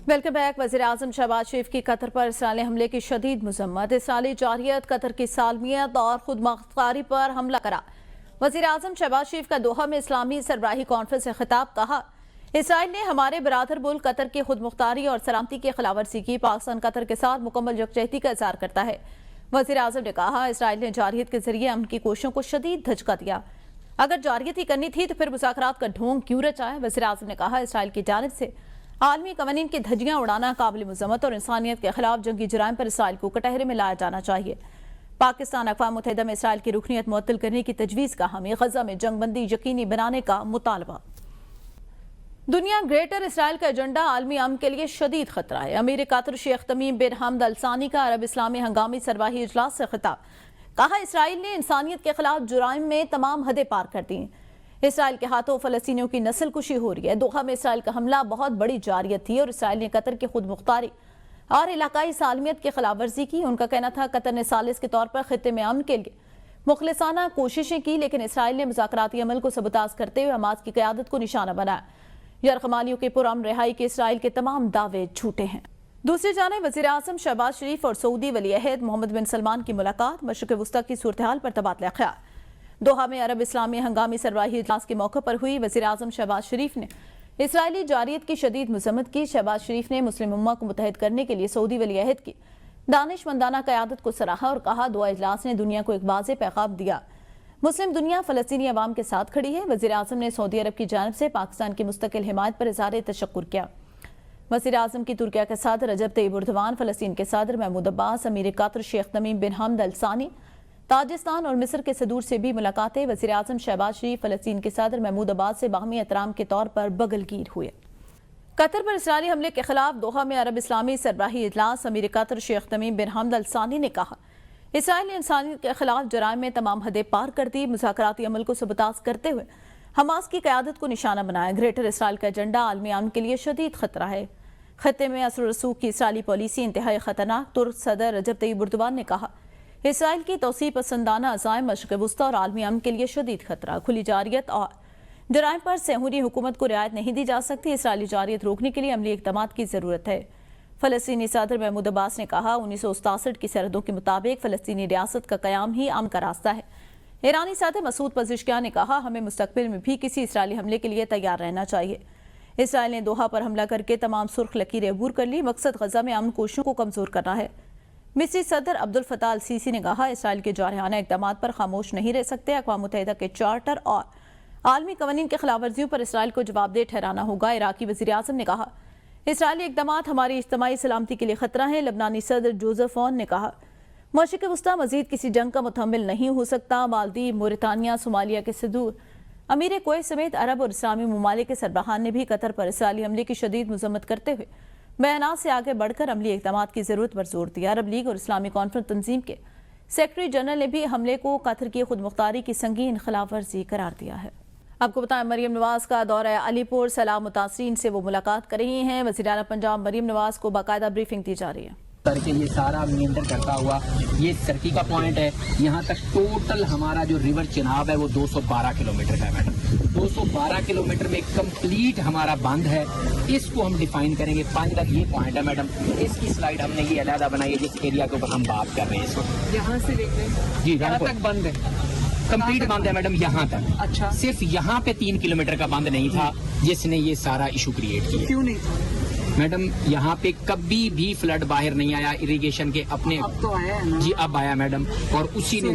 Welcome back. वज़ीर-ए-आज़म शहबाज शरीफ की Qatar पर इसराइली हमले की शदीद मज़म्मत। इसराइली जारियत कतर की सालमियत और खुद मुख्तारी पर हमला करा। वज़ीर-ए-आज़म शहबाज शरीफ का दोहा में इस्लामी सरबराही कॉन्फ्रेंस से खिताब। कहा, इसराइल ने हमारे बरादर मुल्क कतर की खुद मुख्तारी और सलामती की खिलाफवर्जी की। पाकिस्तान कतर के साथ मुकम्मल यकजहती का इज़हार करता है। वज़ीर-ए-आज़म ने कहा, इसराइल ने जारियत के जरिए अमन की कोशिशों को शदीद धचका दिया। अगर जारियत ही करनी थी तो फिर मुज़ाकरात का ढोंग क्यों रचा है। वज़ीर-ए-आज़म ने कहा, इसराइल की जानिब से आलमी कवानीन की धज्जियां उड़ाना काबिल मुज़म्मत और इंसानियत के खिलाफ जंगी जुराइम पर इसराइल को कटहरे में लाया जाना चाहिए। पाकिस्तान अक़वाम मुत्तहिदा में इसराइल की रुकनीत मुअत्तल करने की तजवीज़ का हमें गज़ा में जंगबंदी यकीनी बनाने का मुतालबा। दुनिया ग्रेटर इसराइल का एजेंडा आलमी अमन के लिए शदीद खतरा है। अमीर कतर शेख तमीम बिन हमद अल सानी का अरब इस्लामी हंगामी सरबराही इजलास से खिताब। कहा, इसराइल ने इंसानियत के खिलाफ जुराइम में तमाम हदें पार कर दी। इसराइल के हाथों फलस्तीनियों की नस्ल कुशी हो रही है। दोहा में इसराइल का हमला बहुत बड़ी जारियत थी और इसराइल ने कतर की खुद मुख्तारी और इलाकाई सालमियत की खिलाफ वर्जी की। उनका कहना था, कतर ने सालिस के तौर पर खित्ते में अमन के लिए मुखलिसाना कोशिशें की, लेकिन इसराइल ने मुज़ाकराती अमल को सबूताज करते हुए हमास की क़यादत को निशाना बनाया। यरगमालियों के पुरअमन रिहाई के इसराइल के तमाम दावे झूठे हैं। दूसरी जानिब वज़ीर-ए-आज़म शहबाज शरीफ और सऊदी वली अहद मोहम्मद बिन सलमान की मुलाकात। मशरिक़ वुस्ता की सूरत हाल पर तबादला ख्याल। दोहा में अरब इस्लामी हंगामी सरबराही इजलास के मौके पर हुई। वज़ीर-ए-आज़म शहबाज शरीफ ने इसराइली जारियत की शदीद मज़म्मत की। शहबाज शरीफ ने मुस्लिम उम्मा को मुत्तहिद करने के लिए सऊदी वली अहद की दानिशमंदाना क़यादत को सराहा और कहा, दुआ इजलास ने दुनिया को एक वाज़ेह पैगाम दिया, मुस्लिम दुनिया फ़लस्तीनी अवाम के साथ खड़ी है। वज़ीर-ए-आज़म ने सऊदी अरब की जानिब से पाकिस्तान की मुस्तकिल हिमायत पर इज़हार तशक्कुर किया। वज़ीर-ए-आज़म की तुर्किया के सदर रजब तय्यिब एर्दोगान, फ़लस्तीन के सदर महमूद अब्बास, अमीर कतर शेख तमीम बिन हमद अल सानी, ताजिस्तान और मिस्र के सदूर से भी मुलाकातें। वज़ीर-ए-आज़म शहबाज शरीफ फ़लस्तीन के सदर महमूद अब्बास से बाहमी एहतराम के तौर पर बगलगीर हुए। कतर पर इसराइली हमले के खिलाफ दोहा में अरब इस्लामी सरबराही इजलास। अमीर कतर शेख तमीम बिन हमद अल सानी ने कहा, इसराइल ने इंसानियत के खिलाफ जराइम में तमाम हदें पार कर दी। मुज़ाकराती अमल को सबूताज करते हुए हमास की क़यादत को निशाना बनाया। ग्रेटर इसराइल का एजेंडा आलमी अमन के लिए शदीद खतरा है। खत्ते में असर रसूख की इसराइली पॉलिसी इंतहाई खतरनाक। तुर्क सदर रजब तय्यिब एर्दोगान ने कहा, इसराइल की तौसीब पसंदाना अज़ाइम मशरिक़ वुस्ता और आलमी अमन के लिए शदीद खतरा। खुली जारियत और जराइम पर सेहूनी हुकूमत को रियायत नहीं दी जा सकती। इसराइली जारियत रोकने के लिए अमली इक़दामात की ज़रूरत है। फ़लस्तीनी सदर महमूद अब्बास ने कहा, 1967 की सरहदों के मुताबिक फ़लस्तीनी रियासत का क़याम ही अमन का रास्ता है। ईरानी सदर मसूद पज़ेश्कियान ने कहा, हमें मुस्तक़बिल में भी किसी इसराइली हमले के लिए तैयार रहना चाहिए। इसराइल ने दोहा पर हमला करके तमाम सुर्ख लकीरें अबूर कर ली। मकसद गज़ा में अमन कोशिशों को कमज़ोर करना है। मिस्री सदर अब्दुल फताह अल सीसी ने कहा, इसराइल के जारहाना इक़दामात पर खामोश नहीं रह सकते। अक़वाम मुत्तहिदा के चार्टर और आलमी कवानीन के खिलाफ वर्जियों पर इसराइल को जवाबदेह ठहराना होगा। इराक़ी वज़ीर-ए-आज़म ने कहा, इसराइली इक़दामात हमारी इज्तिमाई सलामती के लिए खतरा है। लबनानी सदर जोसेफ ओन ने कहा, मशरिक़ वुस्ता मज़ीद किसी जंग का मुतहम्मिल नहीं हो सकता। मालदीव, मोरितानिया, सोमालिया के सदूर अमीर कुवैत समेत अरब और इस्लामी ममालिक के सरबराहान ने भी कतर पर इसराइली हमले की शदीद मज़म्मत करते हुए बयानात से आगे बढ़कर अमली इक़दामात की ज़रूरत पर जोर दिया। अरब लीग और इस्लामी कॉन्फ्रेंस तंजीम के सेक्रेटरी जनरल ने भी हमले को कतर की खुद मुख्तारी की संगीन खिलाफ वर्जी करार दिया है। आपको बताएं, मरीम नवाज का दौरा अलीपुर। सलाम मुतासरीन से वो मुलाकात कर रही हैं। वज़ीर आला पंजाब मरीम नवाज को बाकायदा ब्रीफिंग दी जा रही है। करके ये सारा मेंटेन करता हुआ ये सर्की का पॉइंट है। यहाँ तक टोटल हमारा जो रिवर चिनाब है वो 212 किलोमीटर का है मैडम। 212 किलोमीटर में कंप्लीट हमारा बंद है। इसको हम डिफाइन करेंगे। 5 तक ये पॉइंट है मैडम। इसकी स्लाइड हमने ये अलहदा बनाई है जिस एरिया के ऊपर हम बात कर रहे हैं। इसको यहाँ से देख रहे हैं जी, यहाँ तक बंद है, कंप्लीट बंद है मैडम यहाँ तक। अच्छा, सिर्फ यहाँ पे 3 किलोमीटर का बंद नहीं था जिसने ये सारा इशू क्रिएट किया। क्यों नहीं था मैडम? यहाँ पे कभी भी फ्लड बाहर नहीं आया इरिगेशन के अपने। अब तो आया है ना जी, अब आया मैडम। और उसी ने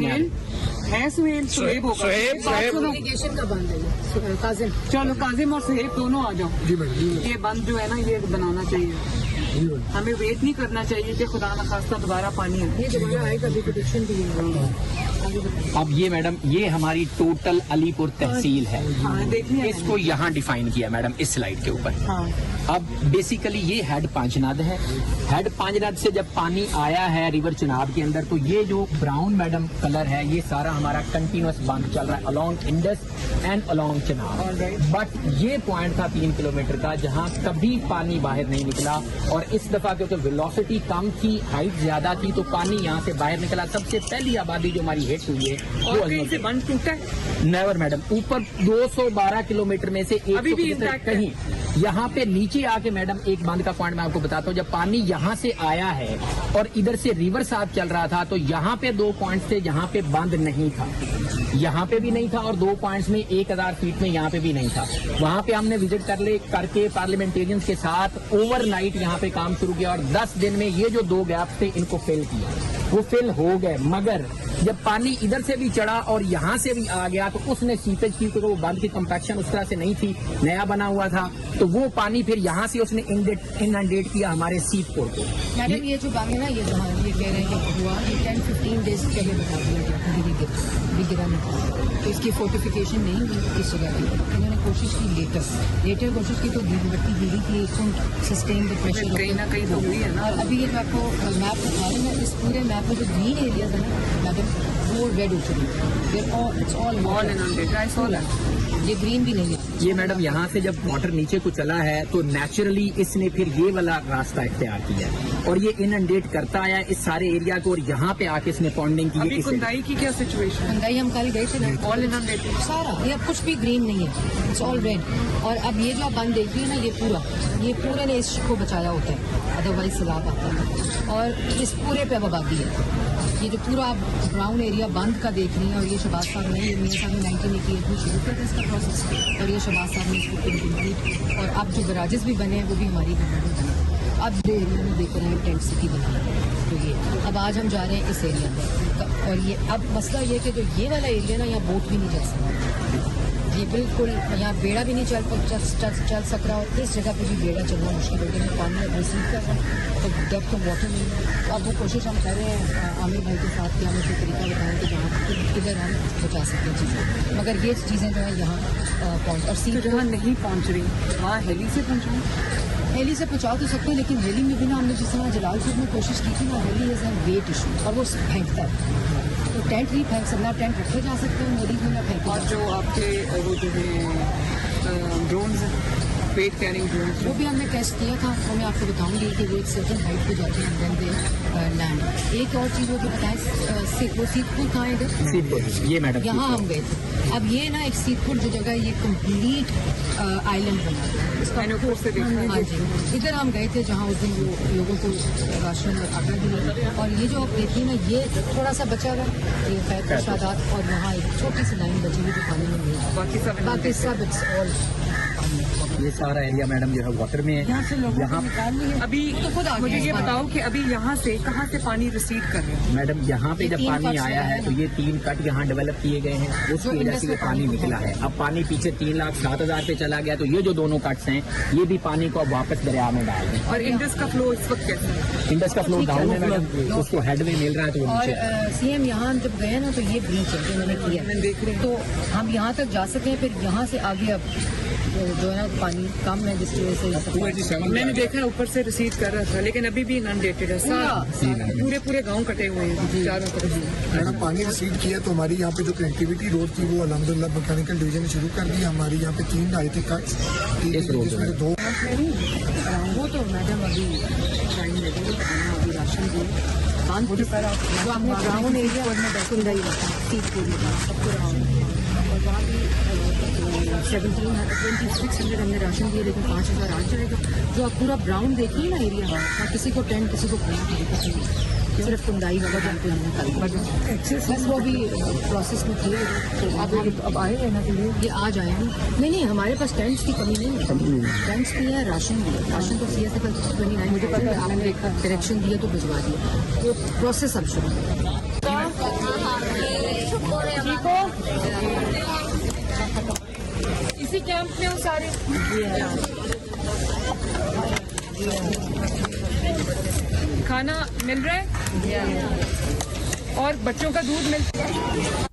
सुहेब होगा। इरिगेशन का बंद है काजिम। चलो काजिम और सुहेब दोनों आ जाओ। जी मैडम, ये बंद जो है ना ये बनाना चाहिए। हमें वेट नहीं करना चाहिए कि खुदा न खास्ता दोबारा पानी आए। ये दोबारा आएगा भी प्रोडिक्शन भी है। अब ये मैडम ये हमारी टोटल अलीपुर तहसील है। हाँ, देखिए इसको यहाँ डिफाइन किया मैडम इस स्लाइड के ऊपर। हाँ, अब बेसिकली ये हेड पांचनाद है। हेड पांचनाद से जब पानी आया है रिवर चिनाब के अंदर तो ये जो ब्राउन मैडम कलर है ये सारा हमारा कंटिन्यूअस बंद चल रहा है along Indus and along Chenab. But ये पॉइंट था 3 किलोमीटर का जहाँ कभी पानी बाहर नहीं निकला। और इस दफा क्योंकि वेलोसिटी कम थी, हाइट ज्यादा थी तो पानी यहाँ से बाहर निकला। सबसे पहली आबादी जो हमारी हिट हुई है और कहीं से बंद टूटा है? Never madam. ऊपर 212 किलोमीटर में से अभी भी intact है। कहीं यहाँ पे नीचे आके मैडम एक बांध का पॉइंट मैं आपको बताता हूँ, जब पानी यहाँ से आया है और इधर से रिवर साथ चल रहा था तो यहाँ पे 2 पॉइंट्स थे जहाँ पे बांध नहीं था, यहाँ पे भी नहीं था और 2 पॉइंट्स में 1000 फीट में यहाँ पे भी नहीं था। वहाँ पे हमने विजिट करके पार्लियामेंटेरियंस के साथ ओवरनाइट यहाँ पे काम शुरू किया और 10 दिन में ये जो 2 गैप थे इनको फिल किया, वो फिल हो गए। मगर जब पानी इधर से भी चढ़ा और यहाँ से भी आ गया तो उसने सीपेज की, क्योंकि वो बांध की कंपैक्शन उस तरह से नहीं थी, नया बना हुआ था, तो वो पानी फिर यहाँ से उसने इनंडेट किया हमारे सीतपुर को। मैडम ये जो बांध है ना, ये जहाँ ये कह रहे हैं कि हुआ, ये 10-15 डेज पहले बता दिया गया, कभी गिरा नहीं था, तो इसकी फोर्टिफिकेशन नहीं हुई इस जगह की। इन्होंने कोशिश की लेटर कोशिश की तो भट्टी गिरी थी, सस्टेन द प्रेशर कहीं ना कहीं तो हुई है ना। और अभी ये जो आपको मैप दिखा रहे हैं, इस पूरे मैप में जो ग्रीन एरियाज है ना मैडम, वो रेड हो चुकी है, it's all inundated, I saw that. ये ग्रीन भी नहीं है। ये मैडम यहाँ से जब वाटर नीचे को चला है तो नेचुरली इसने फिर ये वाला रास्ता इख्तियार किया है और ये इनंडेट करता आया इस सारे एरिया को, और यहाँ पे आके इसने पॉन्डिंग की। अभी कुंदाई की क्या सिचुएशन है? कुंदाई हम कल गए थे ना, ऑल इनंडेटेड सारा, ये अब कुछ भी ग्रीन नहीं है, इट्स ऑल रेड। और अब ये जो आप बंद देख रही है ना, ये पूरे ने इसको बचाया होता है, अदरवाइज सैलाब आता है। और इस पूरे पे अब आबादी है। ये जो पूरा आप ब्राउन एरिया बंद का देख रही हैं, और ये शहबाज साहब ने, मियां साहब ने 1988 में शुरू किया था इसका प्रोसेस, और ये शहबाज साहब ने इसको कंप्लीट, और अब जो गराजेस भी बने हैं वो भी हमारी गवर्नमेंट में बने। अब जो एरिया में देख रहे हैं टेंट सिटी बनी है, तो ये अब आज हम जा रहे हैं इस एरिया में, और ये अब मसला ये कि जो ये वाला एरिया ना, यहाँ बोट भी नहीं जा सकता, ये बिल्कुल यहाँ बेड़ा भी नहीं चल सक रहा, और इस जगह पे भी बेड़ा चलना मुश्किल हो गया, पानी अब रिसीव कर रहा है, तो डेप्थ ऑफ वाटर नहीं है। तो अब वो कोशिश हम कर रहे हैं आमिर भाई के साथ कि हम उसको तरीका बताएं कि जहाँ किधर हम बचा सकते हैं चीज़ें, मगर ये चीज़ें जो है यहाँ पहुँच, और सी जहाँ नहीं पहुँच रही वहाँ हेली से पहुँचाऊँ? हेली से पहुँचा तो सकते हैं, लेकिन हेली में भी ना, हमने जिस तरह जलालपुर में कोशिश की थी ना, Haley is an weight issue, और वो फेंकता है, तो टेंट नहीं फेंक सकता, टेंट रखे जा सकते हैं मोदी में ना फेंके। और जो आपके वो जो है ड्रोन्स वेट कैरिंग ड्रोन्स, वो भी हमने टेस्ट किया था, वो मैं आपको बताऊंगी कि वो एक सर्टन हाइट पे जाते हैं देन दे लैंड। एक और चीज़ वो जो बताएं, वो सीतपुर कहाँ है इधर? सीतपुर, ये मैडम यहाँ हम गए थे। अब ये ना एक सीतपुर जो जगह है, ये कंप्लीट आइलैंड बना है इसका, मैंने ऊपर से देखा। हाँ जी, इधर हम गए थे जहाँ उस दिन वो लोगों को राशन और आटा दिया, और ये जो आप देखिए ना, ये थोड़ा सा बचा हुआ, ये खैर सादात, और यहाँ एक छोटी सी लाइन बची हुई जो पानी में नहीं है, बाकी सब इट्स ऑल। ये सारा एरिया मैडम जो है वाटर में है। यहाँ से लोगों को निकालनी है। अभी तो खुद आ मुझे गए ये हैं। बताओ कि अभी यहाँ से कहाँ से पानी रिसीव कर रहे हैं? मैडम यहाँ पे ये जब 3 पानी कट्स आया है हैं। तो ये 3 कट यहाँ डेवलप किए गए हैं, उसकी वजह से ये पानी निकला है। अब पानी पीछे 3,07,000 पे चला गया, तो ये जो दोनों कट्स हैं ये भी पानी को अब वापस दरिया में डाल दें। और इंडस का फ्लो इस वक्त कैसा है? इंडस का फ्लो डाउन है मैडम, उसको हेडवे मिल रहा है तो वो और नीचे। सीएम यहाँ जब गए ना, तो ये ब्रीच है जो मैंने किया, मैं देख रही हूँ। तो हम यहाँ तक जा सके, फिर यहाँ से आगे अब जो है ना पानी कम है, जिसकी वजह से मैंने देखा है ऊपर से रिसीव कर रहा था, लेकिन अभी भी इनंडेटेड है, पूरे पूरे गांव कटे हुए हैं चारों तरफ। मैडम पानी रिसीव किया तो हमारी यहाँ पे जो कनेक्टिविटी रोड थी वो अल्हम्दुलिल्लाह मैकेनिकल डिवीजन ने शुरू कर दी। हमारी यहाँ पे 3 आए थे कट्स, जिसमें 2 वो तो मैडम अभी टाइम लगेगा, अभी राशन भी जो हमने ग्राउंड एरिया कुंदाई सीतपुर में सबको और वहाँ भी 2600 हमने राशन दिए, लेकिन 5,000 आज जाएगा। जो आप पूरा ब्राउन देखिए ना एरिया, वहाँ किसी को टेंट, किसी को सिर्फ कुंदाई वाला जहाँ पे हमने कल बस वो भी प्रोसेस में थे, तो अब आए हैं ना, तो ये आज आए हैं। नहीं, हमारे पास टेंट्स की कमी नहीं है, टेंट्स भी है, राशन भी है। राशन तो CS कल 29 मुझे पता है, आपने डायरेक्शन दिया तो भिजवा दिया, वो प्रोसेस अब शुरू है। इसी कैंप में हो सारे? खाना मिल रहा है और बच्चों का दूध मिलता है।